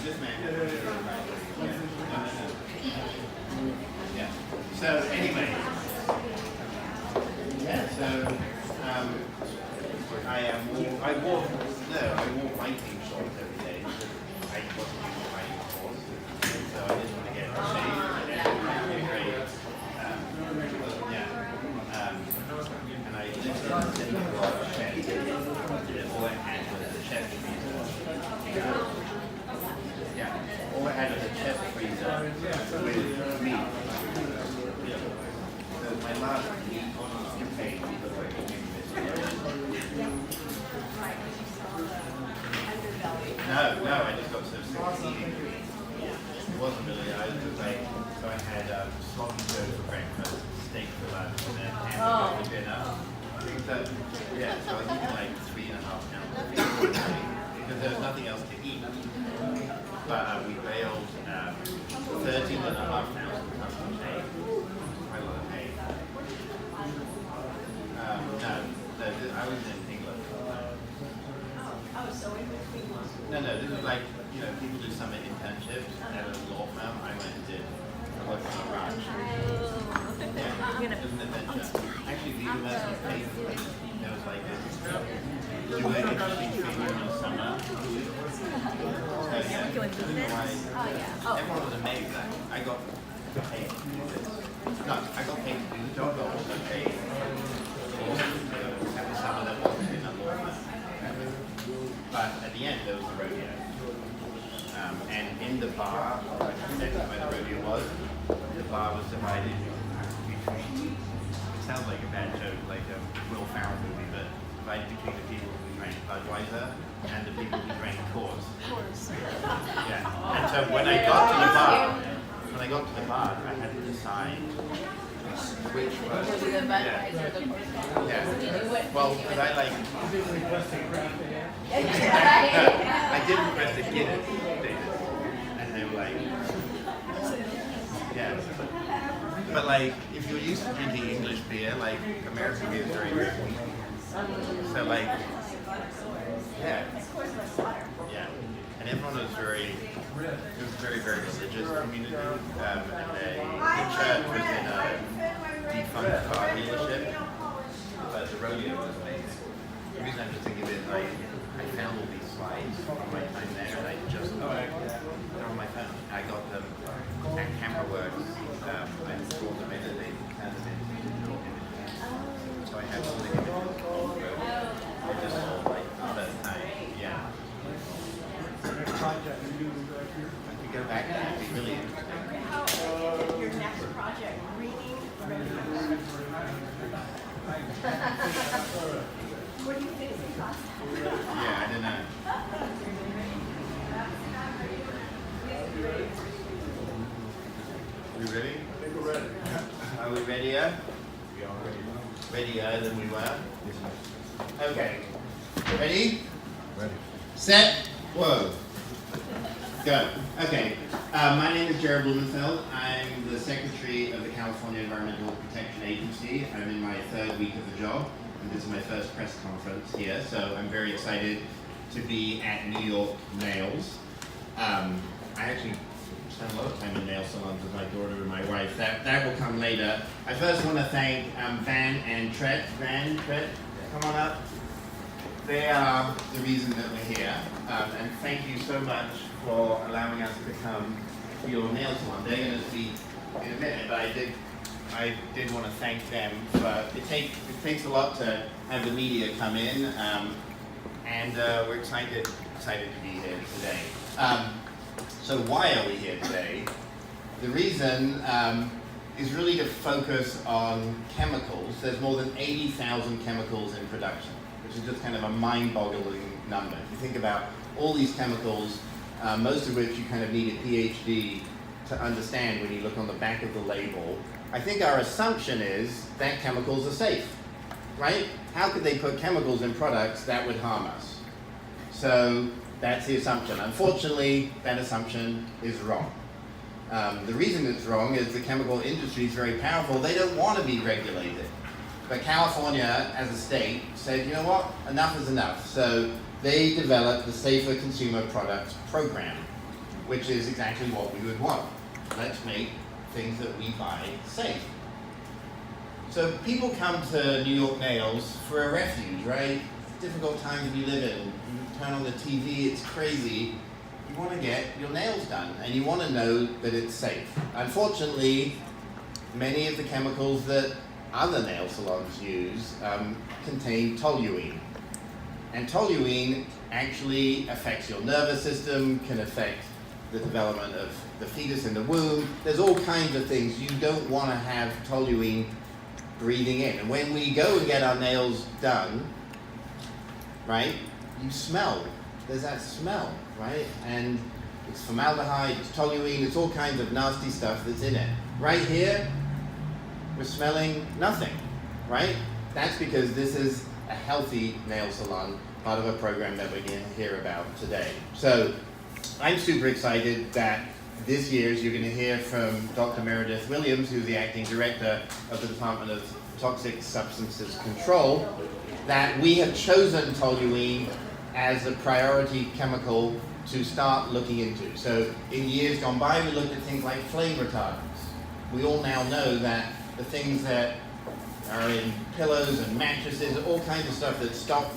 this man. Yeah. So anyway, yeah. So I wore biking shorts every day because I wasn't used to biking before, so I didn't want to get shaved. And I lived in the shed. All I had was a chest freezer. Yeah, all I had was a chest freezer with meat. So my last meat campaign was like No, I just got so sick of eating. It wasn't really, I was like, so I had sloppy joe for breakfast, steak for lunch, and then hamburger for dinner. So, yeah, so I was eating like 3.5 pounds of meat because there was nothing else to eat. But we bailed 13.5 pounds of custom hay. Quite a lot of hay. No, I was in England. No, this was like, people do summer internships at a law firm. I went and did. I worked on a ranch. Yeah, it was an adventure. Actually, the university paid for it. There was like this really interesting thing in the summer. So yeah, I don't know why. Everyone was amazed that I got paid to do this. No, I got paid to do the job, but also paid for have the summer that wasn't in a law firm. But at the end, there was the rodeo. And in the bar, like I said, where the rodeo was, the bar was divided between, it sounds like a bad joke, like a Will Ferrell movie, but divided between the people who drank Budweiser and the people who drank Coors. Yeah. And so when I got to the bar, I had to decide which was. Yeah. Well, because I like. I did request a Guinness, David, and they were like, yeah. But like, if you're used to drinking English beer, like American beer is very, very weak. So like, yeah. And everyone was very religious community, and the church was in a defunct car dealership, but the rodeo was amazing. The reason I'm just thinking of it, like, I found all these slides from my time there, and I just they're on my phone. I got them at Camera Works. I brought them in, and they turned them into images. So I have all the images on the road. I just saw like the first time. Yeah. I could go back and it'd be really interesting. Your next project, reading. What do you think it costs? Yeah, I don't know. We ready? I think we're ready. Are we readier? We are ready. Readier than we were? Yes, Okay. Ready? ready. Set. Whoa. Go. Okay. My name is Jared Blumenfeld. I'm the Secretary of the California Environmental Protection Agency. I'm in my 3rd week of the job, and this is my first press conference here, so I'm very excited to be at New York Nails. I actually spend a lot of time in nail salons with my daughter and my wife. That will come later. I first want to thank Van and Tret. Van, Tret, come on up. They are the reason that we're here, and thank you so much for allowing us to come to your nail salon. They're going to speak in a minute, but I did want to thank them for, it takes a lot to have the media come in, and we're excited to be here today. So why are we here today? The reason is really to focus on chemicals. There's more than 80,000 chemicals in production, which is just kind of a mind-boggling number. If you think about all these chemicals, most of which you kind of need a PhD to understand when you look on the back of the label, I think our assumption is that chemicals are safe, right? How could they put chemicals in products that would harm us? So that's the assumption. Unfortunately, that assumption is wrong. The reason it's wrong is the chemical industry is very powerful. They don't want to be regulated. But California, as a state, said, you know what, enough is enough. So they developed the Safer Consumer Products Program. which is exactly what we would want. Let's make things that we buy safe. So people come to New York Nails for a refuge, right? Difficult times we live in. You turn on the TV, it's crazy. You want to get your nails done, and you want to know that it's safe. Unfortunately, many of the chemicals that other nail salons use contain toluene. And toluene actually affects your nervous system, can affect the development of the fetus in the womb. There's all kinds of things you don't want to have toluene breathing in. And when we go and get our nails done, right, you smell. There's that smell, right? And it's formaldehyde, it's toluene, it's all kinds of nasty stuff that's in it. Right here, we're smelling nothing, right? That's because this is a healthy nail salon, part of a program that we're going to hear about today. So I'm super excited that this year you're going to hear from Dr. Meredith Williams, who's the acting director of the Department of Toxic Substances Control, that we have chosen toluene as a priority chemical to start looking into. So in years gone by, we looked at things like flame retardants. We all now know that the things that are in pillows and mattresses, all kinds of stuff that stop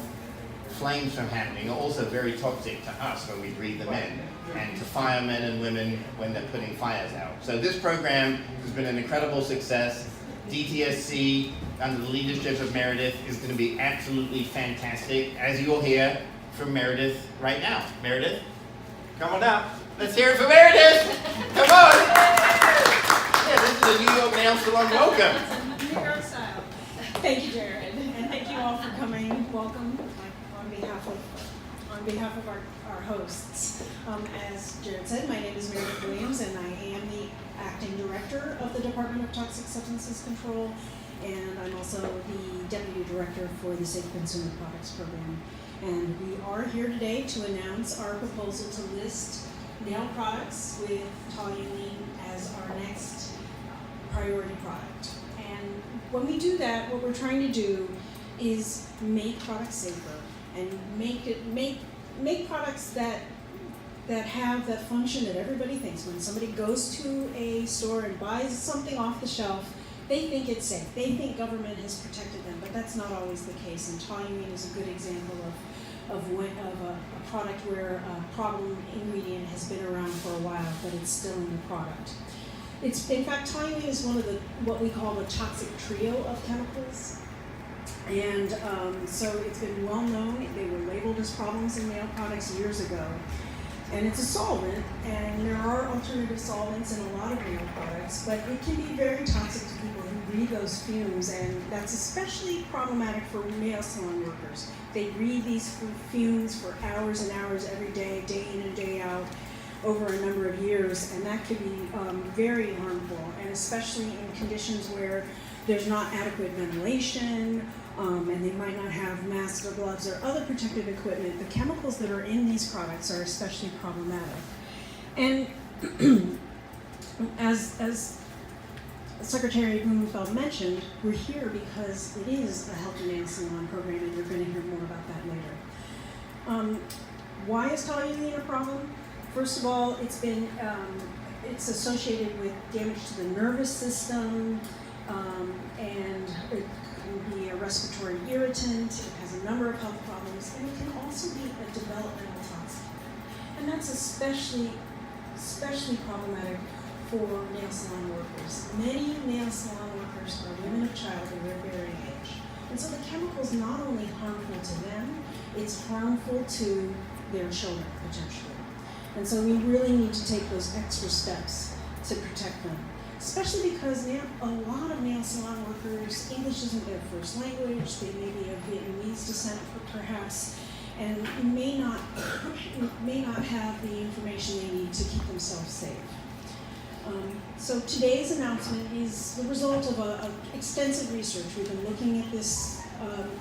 flames from happening, are also very toxic to us when we breathe them in, and to firemen and women when they're putting fires out. So this program has been an incredible success. DTSC, under the leadership of Meredith, is going to be absolutely fantastic, as you'll hear from Meredith right now. Meredith, come on up. Let's hear it for Meredith. Come on. Yeah, this is the New York Nail Salon. Welcome. New York style. Thank you, Jared, and thank you all for coming. Welcome on behalf of our hosts. As Jared said, my name is Meredith Williams, and I am the acting director of the Department of Toxic Substances Control, and I'm also the deputy director for the Safe Consumer Products Program. And we are here today to announce our proposal to list nail products with toluene as our next priority product. And when we do that, what we're trying to do is make products safer and make products that have that function that everybody thinks. When somebody goes to a store and buys something off the shelf, they think it's safe. They think government has protected them, but that's not always the case. And toluene is a good example of a product where a problem ingredient has been around for a while, but it's still in the product. In fact, toluene is one of what we call the toxic trio of chemicals. And so it's been well known. They were labeled as problems in nail products years ago. And it's a solvent, and there are alternative solvents in a lot of nail products, but it can be very toxic to people who breathe those fumes, and that's especially problematic for nail salon workers. They breathe these fumes for hours and hours every day, day in and day out, over a number of years, and that could be very harmful, and especially in conditions where there's not adequate ventilation, and they might not have masks or gloves or other protective equipment. The chemicals that are in these products are especially problematic. And as Secretary Blumenfeld mentioned, we're here because it is a healthy nail salon program, and you're going to hear more about that later. Why is toluene a problem? First of all, it's associated with damage to the nervous system, and it can be a respiratory irritant. It has a number of health problems, and it can also be a developmental toxin. And that's especially problematic for nail salon workers. Many nail salon workers are women of childbearing age. And so the chemical's not only harmful to them, it's harmful to their children, potentially. And so we really need to take those extra steps to protect them. Especially because a lot of nail salon workers, English isn't their first language, they may be of Vietnamese descent perhaps, and may not have the information they need to keep themselves safe. So today's announcement is the result of extensive research. We've been looking at this,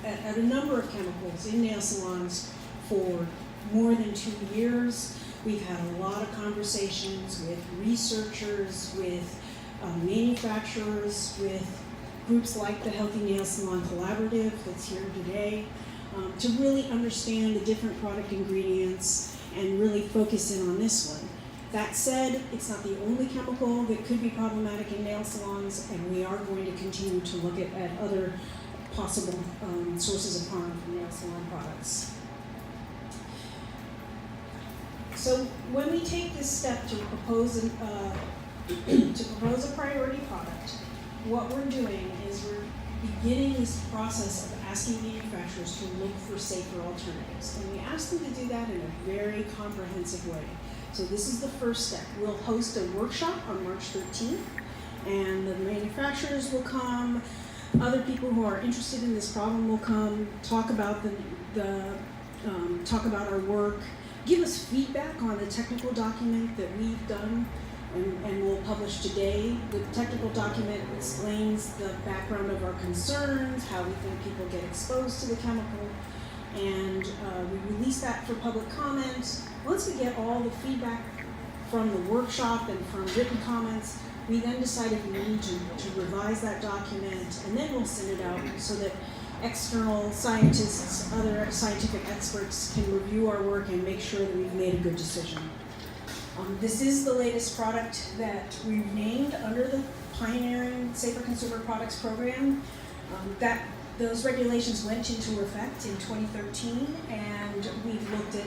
at a number of chemicals in nail salons for more than 2 years. We've had a lot of conversations with researchers, with manufacturers, with groups like the Healthy Nail Salon Collaborative that's here today, to really understand the different product ingredients and really focus in on this one. That said, it's not the only chemical that could be problematic in nail salons, and we are going to continue to look at other possible sources of harm from nail salon products. So when we take this step to propose a priority product, what we're doing is we're beginning this process of asking manufacturers to look for safer alternatives. And we ask them to do that in a very comprehensive way. So this is the first step. We'll host a workshop on March 13th, and the manufacturers will come, other people who are interested in this problem will come, talk about talk about our work, give us feedback on the technical document that we've done and we'll publish today. The technical document explains the background of our concerns, how we think people get exposed to the chemical, and we release that for public comment. Once we get all the feedback from the workshop and from written comments, we then decide if we need to revise that document, and then we'll send it out so that external scientists, other scientific experts can review our work and make sure that we've made a good decision. This is the latest product that we've named under the Pioneering Safer Consumer Products Program. Those regulations went into effect in 2013, and we've looked at,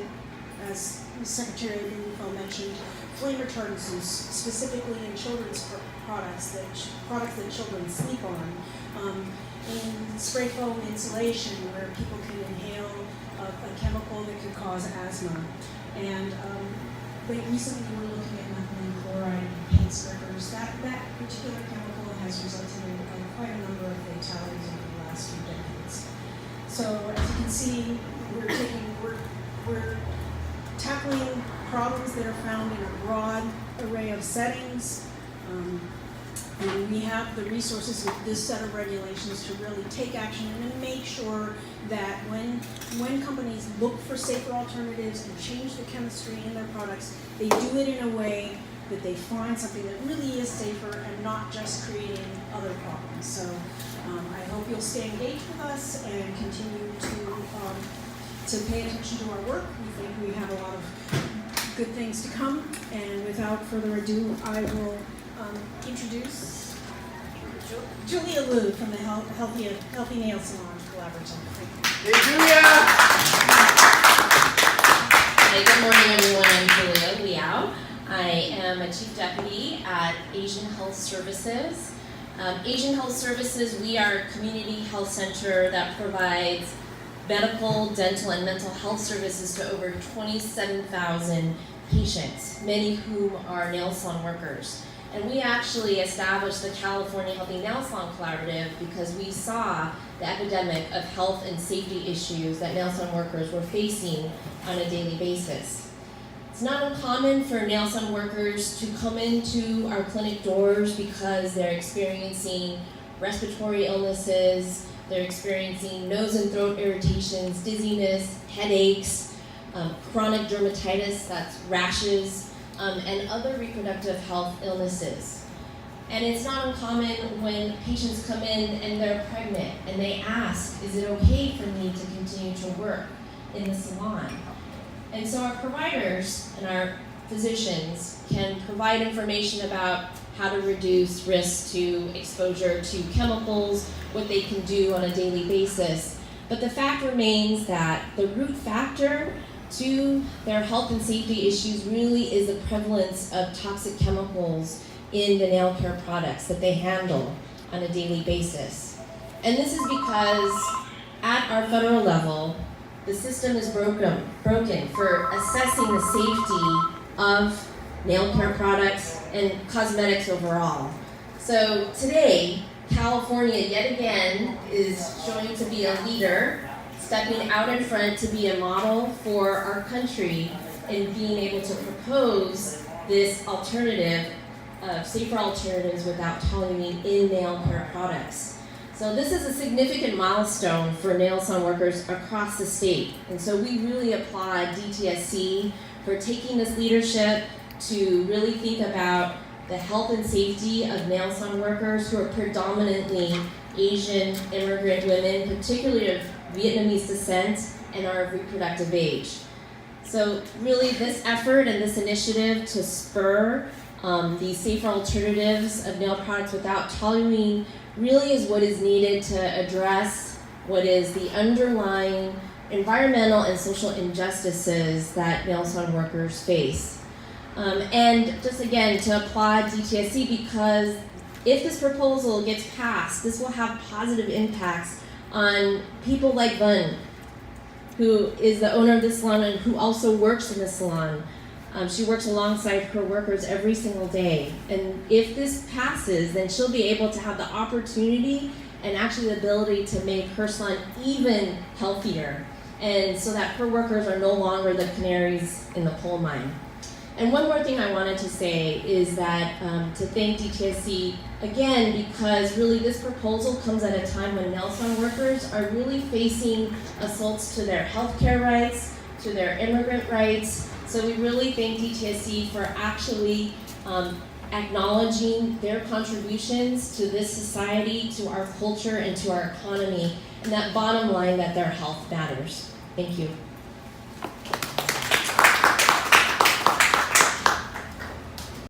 as Secretary Blumenfeld mentioned, flame retardants, specifically in children's products that children sleep on. In spray foam insulation, where people can inhale a chemical that could cause asthma. And recently we were looking at methylene chloride in paint strippers. That particular chemical has resulted in quite a number of fatalities over the last few decades. So as you can see, we're tackling problems that are found in a broad array of settings. And we have the resources with this set of regulations to really take action and make sure that when companies look for safer alternatives and change the chemistry in their products, they do it in a way that they find something that really is safer and not just creating other problems. So I hope you'll stay engaged with us and continue to pay attention to our work. We think we have a lot of good things to come. And without further ado, I will introduce Julia Liu from the Healthy Nail Salon Collaborative. Hey, Julia! Hi, good morning, everyone. I'm Julia Liao. I am a Chief Deputy at Asian Health Services. Asian Health Services, we are a community health center that provides medical, dental, and mental health services to over 27,000 patients, many whom are nail salon workers. And we actually established the California Healthy Nail Salon Collaborative because we saw the epidemic of health and safety issues that nail salon workers were facing on a daily basis. It's not uncommon for nail salon workers to come into our clinic doors because they're experiencing respiratory illnesses, they're experiencing nose and throat irritations, dizziness, headaches, chronic dermatitis, that's rashes, and other reproductive health illnesses. And it's not uncommon when patients come in and they're pregnant and they ask, is it okay for me to continue to work in the salon? And so our providers and our physicians can provide information about how to reduce risk to exposure to chemicals, what they can do on a daily basis. But the fact remains that the root factor to their health and safety issues really is the prevalence of toxic chemicals in the nail care products that they handle on a daily basis. And this is because at our federal level, the system is broken for assessing the safety of nail care products and cosmetics overall. So today, California yet again is showing to be a leader, stepping out in front to be a model for our country in being able to propose this alternative, safer alternatives without toluene in nail care products. So this is a significant milestone for nail salon workers across the state. And so we really applaud DTSC for taking this leadership to really think about the health and safety of nail salon workers who are predominantly Asian immigrant women, particularly of Vietnamese descent, and are of reproductive age. So really this effort and this initiative to spur these safer alternatives of nail products without toluene really is what is needed to address what is the underlying environmental and social injustices that nail salon workers face. And just again, to applaud DTSC, because if this proposal gets passed, this will have positive impacts on people like Vân, who is the owner of the salon and who also works in the salon. She works alongside her workers every single day. And if this passes, then she'll be able to have the opportunity and actually the ability to make her salon even healthier. And so that her workers are no longer the canaries in the coal mine. And one more thing I wanted to say is that to thank DTSC again, because really this proposal comes at a time when nail salon workers are really facing assaults to their healthcare rights, to their immigrant rights. So we really thank DTSC for actually acknowledging their contributions to this society, to our culture, and to our economy, and that bottom line that their health matters. Thank you.